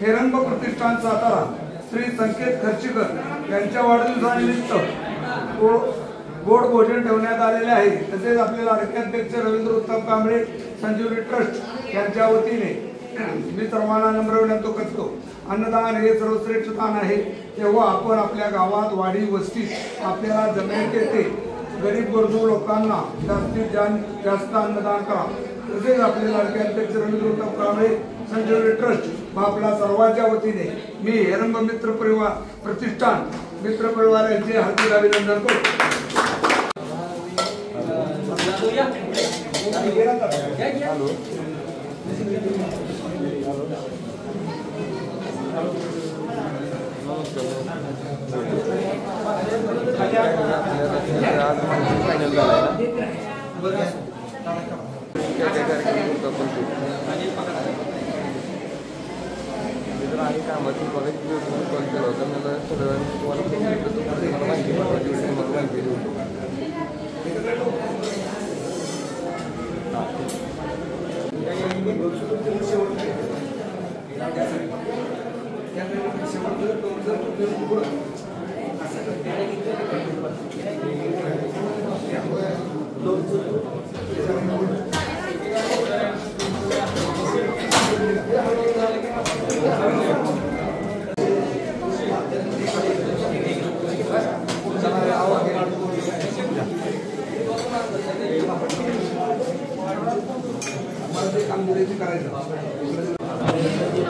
हेरंब प्रतिष्ठान सातारा श्री संकेत खर्चीकर यांच्या वाढदिवसानिमित्त गोड भोजन ठेवण्यात आलेले आहे। तसेच आपले लाडके अध्यक्ष रवींद्र उत्तम कांबळे संजीवनी ट्रस्ट यांच्या वतीने मी सर्वांना नम्र विनंती करतो, अन्नदान हे सर्वश्रेष्ठ दान आहे। तेव्हा आपण आपल्या गावात वाडी वस्तीत आपल्याला जमेल ते गरीब गरजू लोकांना जास्तीत जास्त अन्नदान करा। तसेच आपले लाडके अध्यक्ष रवींद्र उत्तम कांबळे संजीवनी ट्रस्ट आपला सर्वांच्या वतीने मी हेरंब मित्र परिवार प्रतिष्ठान मित्र परिवार यांचे हार्दिक अभिनंदन करतो। कामाची कॉलेज कॉल केला होता, मला सगळ्यांनी तुम्हाला माहिती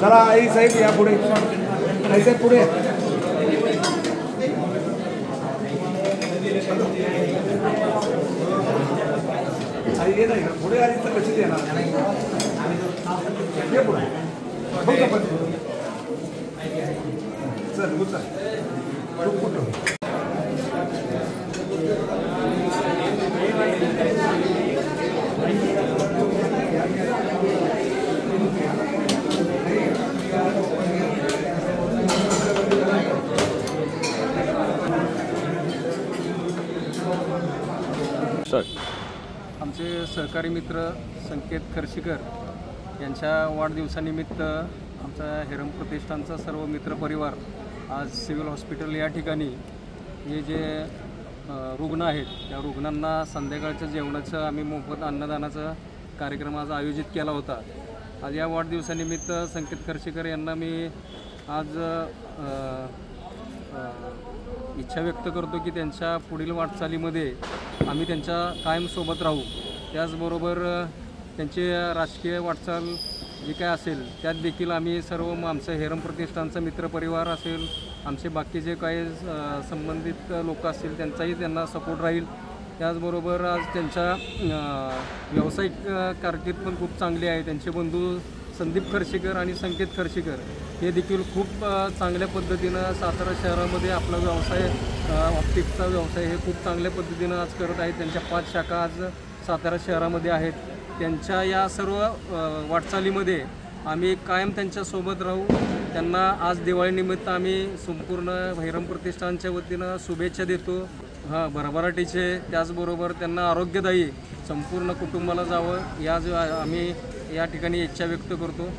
चला आई साहेब या पुढे, आई साहेब पुढे। आई ये नाही पुढे आली तर कशी देणार, ये पुढे चल उचल आमचे सहकारी मित्र संकेत खर्चीकर यांच्या वाढदिवसानिमित्त आमचा हेरंब प्रतिष्ठानचा सर्व मित्रपरिवार आज सिव्हिल हॉस्पिटल या ठिकाणी हे जे रुग्ण आहेत त्या रुग्णांना संध्याकाळच्या जेवणाचं आम्ही मोफत अन्नदानाचा कार्यक्रम आज आयोजित केला होता। आज या वाढदिवसानिमित्त संकेत खर्चीकर यांना मी आज इच्छा व्यक्त करतो की त्यांच्या पुढील वाटचालीमध्ये आम्ही त्यांच्या कायम सोबत राहू। त्याचबरोबर त्यांची राजकीय वाटचाल जी काय असेल त्यात देखील आम्ही सर्व आमचं हेरंब प्रतिष्ठानचा मित्रपरिवार असेल, आमचे बाकीचे काही संबंधित लोक असतील त्यांचाही त्यांना सपोर्ट राहील। त्याचबरोबर आज त्यांच्या व्यावसायिक कारकीर्द पण खूप चांगली आहे। त्यांचे बंधू संदीप खर्चीकर आणि संकेत खर्चीकर हे देखील खूप चांगल्या पद्धतीनं सातारा शहरामध्ये आपला व्यवसाय ऑप्टिक्सचा व्यवसाय हे खूप चांगल्या पद्धतीनं आज करत आहेत। त्यांच्या 5 शाखा आज सातारा शहरामध्ये आहेत। त्यांच्या या सर्व वाटचालीमध्ये आम्ही कायम त्यांच्यासोबत राहू। त्यांना आज दिवाळीनिमित्त आम्ही संपूर्ण हेरंब प्रतिष्ठानच्या वतीनं शुभेच्छा देतो भरभराटीचे। त्याचबरोबर त्यांना आरोग्यदायी संपूर्ण कुटुंबाला जावं या आम्ही या ठिकाणी इच्छा व्यक्त करतो।